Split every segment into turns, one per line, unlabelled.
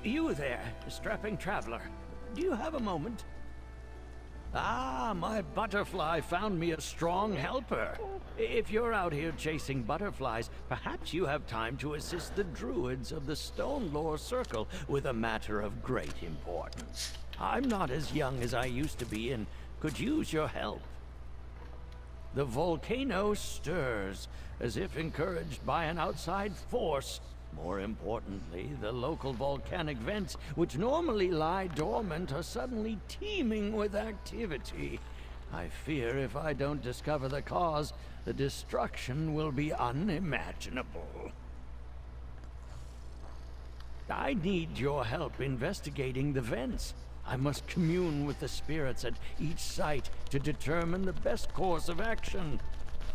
You there, strapping traveler. Do you have a moment? Ah, my butterfly found me a strong helper. If you're out here chasing butterflies, perhaps you have time to assist the Druids of the Stone Lore Circle with a matter of great importance. I'm not as young as I used to be and could use your help. The volcano stirs, as if encouraged by an outside force. More importantly, the local volcanic vents, which normally lie dormant, are suddenly teeming with activity. I fear if I don't discover the cause, the destruction will be unimaginable. I need your help investigating the vents. I must commune with the spirits at each site to determine the best course of action.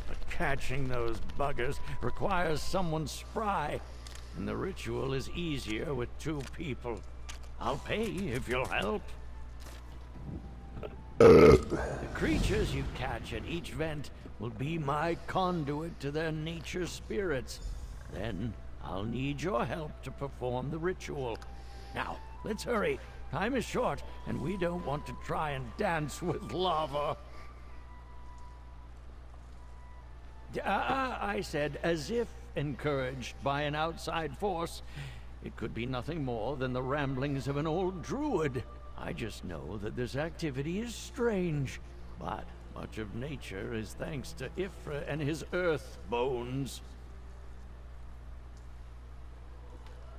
But catching those buggers requires someone spry, and the ritual is easier with 2 people. I'll pay if you'll help. The creatures you catch at each vent will be my conduit to their nature spirits. Then I'll need your help to perform the ritual. Now, let's hurry. Time is short, and we don't want to try and dance with lava. I said, as if encouraged by an outside force. It could be nothing more than the ramblings of an old druid. I just know that this activity is strange, but much of nature is thanks to Ifra and his earth bones.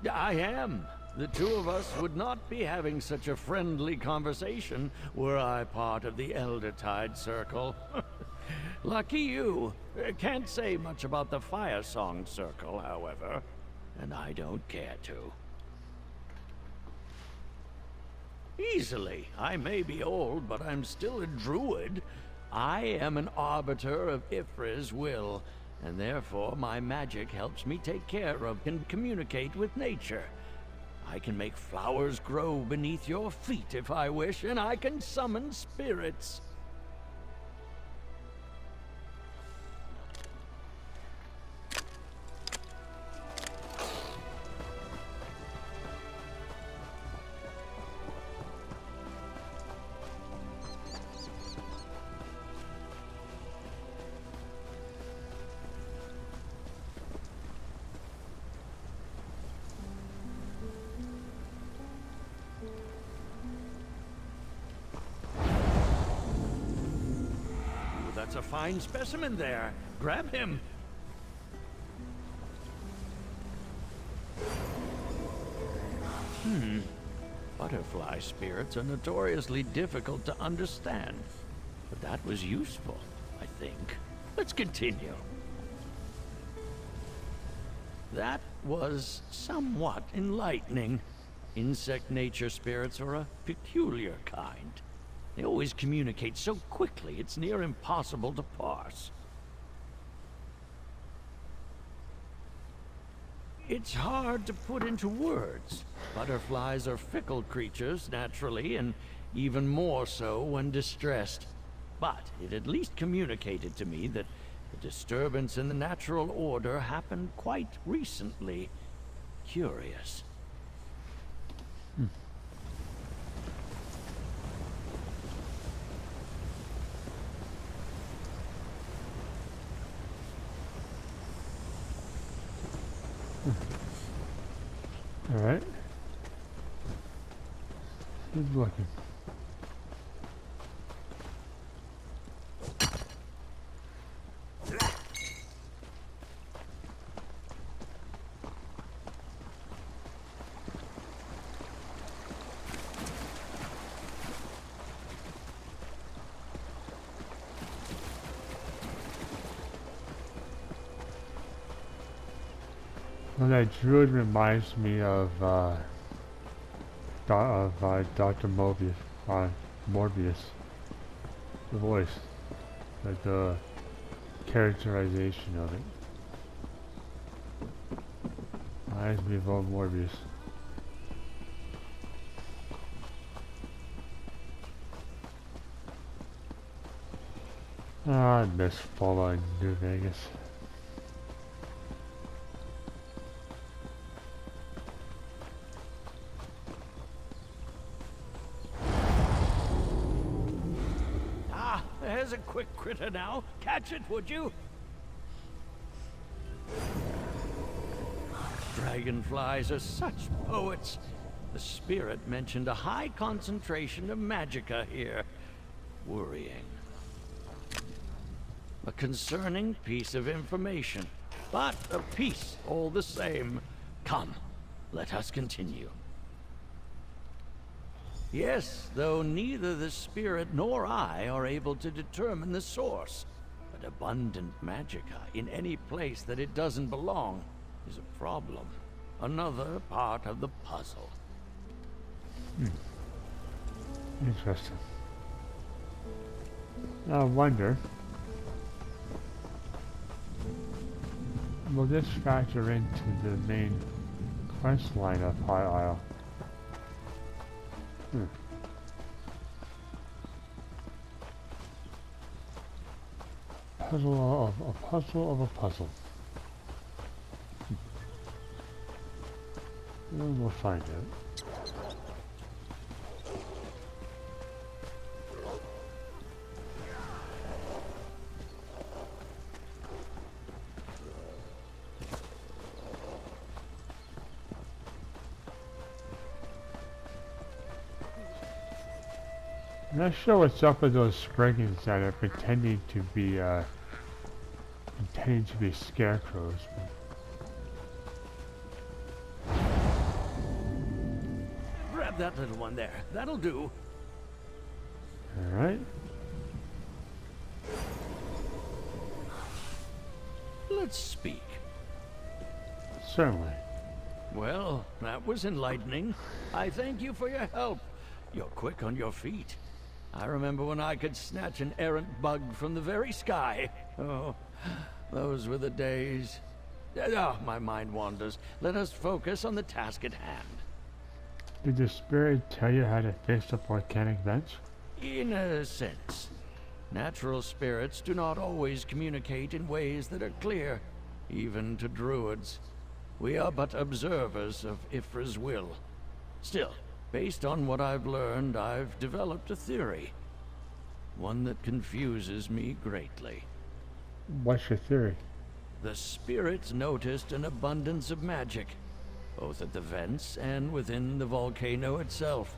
I am. The 2 of us would not be having such a friendly conversation were I part of the Eldertide Circle. Lucky you. Can't say much about the Fire Song Circle, however, and I don't care to. Easily. I may be old, but I'm still a druid. I am an arbiter of Ifra's will, and therefore my magic helps me take care of and communicate with nature. I can make flowers grow beneath your feet if I wish, and I can summon spirits. That's a fine specimen there. Grab him. Butterfly spirits are notoriously difficult to understand. But that was useful, I think. Let's continue. That was somewhat enlightening. Insect nature spirits are a peculiar kind. They always communicate so quickly, it's near impossible to parse. It's hard to put into words. Butterflies are fickle creatures, naturally, and even more so when distressed. But it at least communicated to me that the disturbance in the natural order happened quite recently. Curious.
All right. Good looking. Well, that druid reminds me of Dr. Morbius. The voice, like the characterization of it. Reminds me of old Morbius. Ah, I miss Fallout New Vegas.
there's a quick critter now. Catch it, would you? Dragonflies are such poets. The spirit mentioned a high concentration of magicka here. Worrying. A concerning piece of information, but a piece all the same. Come, let us continue. Yes, though neither the spirit nor I are able to determine the source, but abundant magicka in any place that it doesn't belong is a problem. Another part of the puzzle.
Interesting. I wonder, will this factor into the main quest line of High Isle? Puzzle of a puzzle of a puzzle. Well, we'll find out. I'm not sure what's up with those spriggans that are pretending to be scarecrows.
Grab that little one there. That'll do.
Alright.
Let's speak.
Certainly.
Well, that was enlightening. I thank you for your help. You're quick on your feet. I remember when I could snatch an errant bug from the very sky. Oh, those were the days. Oh, my mind wanders. Let us focus on the task at hand.
Did the spirit tell you how to face the volcanic vents?
In a sense. Natural spirits do not always communicate in ways that are clear, even to druids. We are but observers of Ifra's will. Still, based on what I've learned, I've developed a theory. One that confuses me greatly.
What's your theory?
The spirits noticed an abundance of magic, both at the vents and within the volcano itself.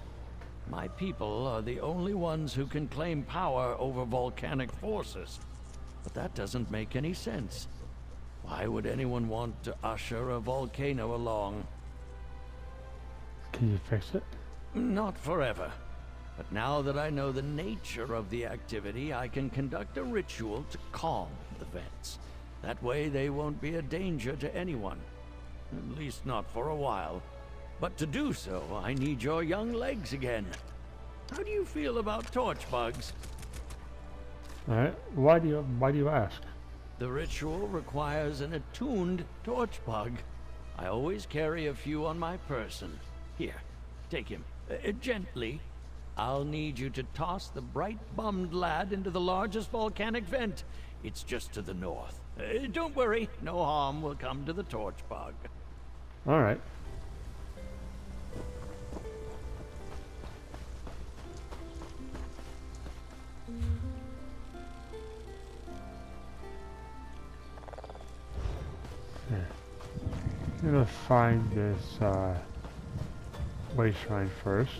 My people are the only ones who can claim power over volcanic forces. But that doesn't make any sense. Why would anyone want to usher a volcano along?
Can you fix it?
Not forever. But now that I know the nature of the activity, I can conduct a ritual to calm the vents. That way they won't be a danger to anyone. At least not for a while. But to do so, I need your young legs again. How do you feel about torch bugs?
Alright. Why do you ask?
The ritual requires an attuned torch bug. I always carry a few on my person. Here, take him. Gently. I'll need you to toss the bright-bummed lad into the largest volcanic vent. It's just to the north. Don't worry, no harm will come to the torch bug.
Alright. I'm gonna find this way shrine first.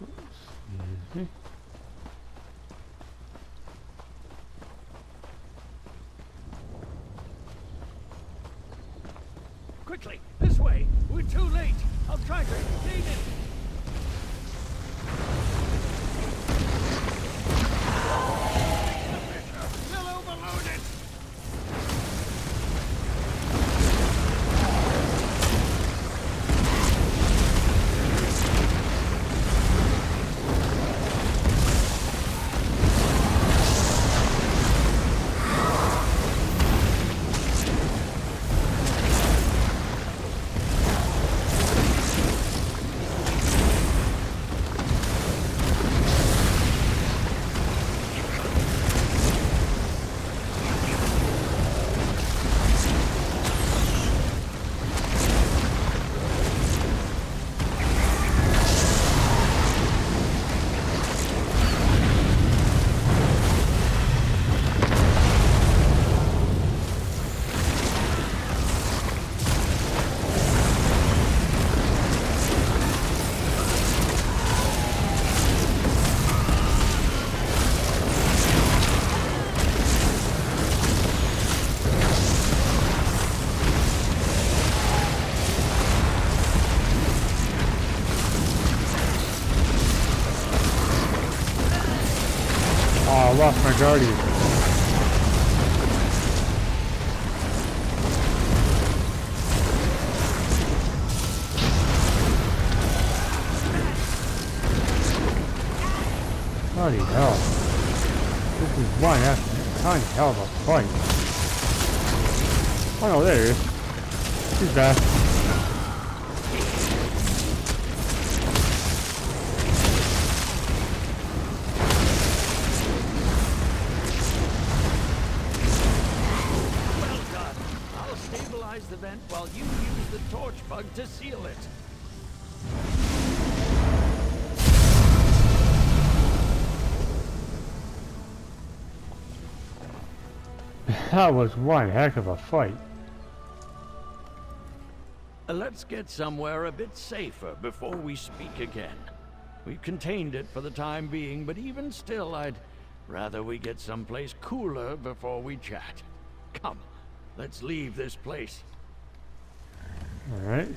Excuse me.
Quickly, this way. We're too late. I'll try to contain it. Still overloaded.
Oh, I lost my guardian. Bloody hell. This is one kind of hell of a fight. Oh no, there he is. He's back.
Well done. I'll stabilize the vent while you use the torch bug to seal it.
That was one heck of a fight.
Let's get somewhere a bit safer before we speak again. We've contained it for the time being, but even still, I'd rather we get someplace cooler before we chat. Come, let's leave this place.
Alright.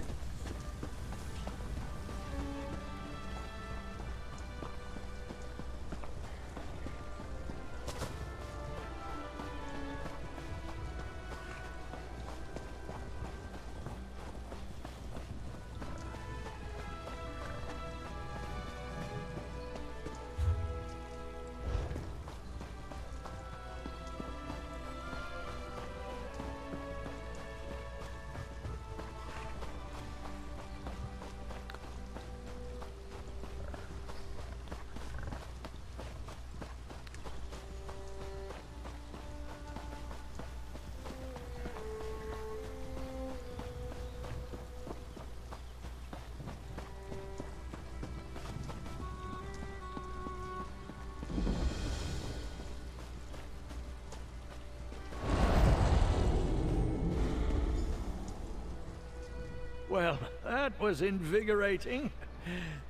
Well, that was invigorating.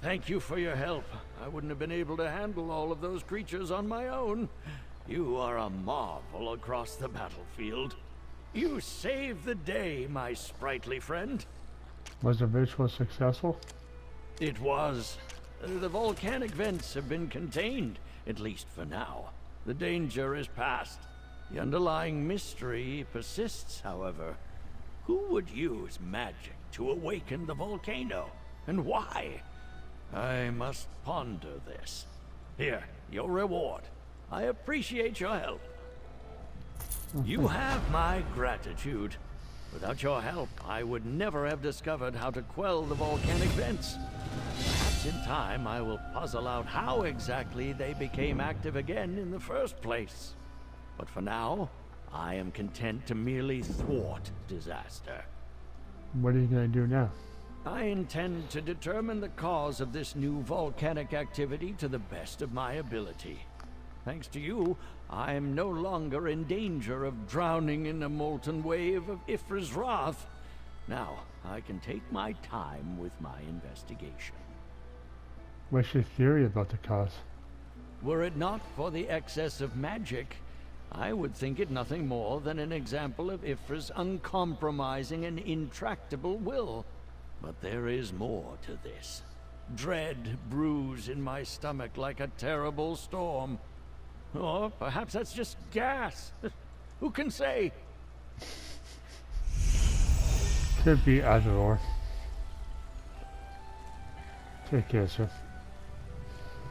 Thank you for your help. I wouldn't have been able to handle all of those creatures on my own. You are a marvel across the battlefield. You saved the day, my sprightly friend.
Was the ritual successful?
It was. The volcanic vents have been contained, at least for now. The danger is past. The underlying mystery persists, however. Who would use magic to awaken the volcano, and why? I must ponder this. Here, your reward. I appreciate your help. You have my gratitude. Without your help, I would never have discovered how to quell the volcanic vents. Perhaps in time I will puzzle out how exactly they became active again in the first place. But for now, I am content to merely thwart disaster.
What are you gonna do now?
I intend to determine the cause of this new volcanic activity to the best of my ability. Thanks to you, I am no longer in danger of drowning in a molten wave of Ifra's wrath. Now, I can take my time with my investigation.
What's your theory about the cause?
Were it not for the excess of magic, I would think it nothing more than an example of Ifra's uncompromising and intractable will. But there is more to this. Dread brews in my stomach like a terrible storm. Or perhaps that's just gas. Who can say?
Could be either or. Take care, sir.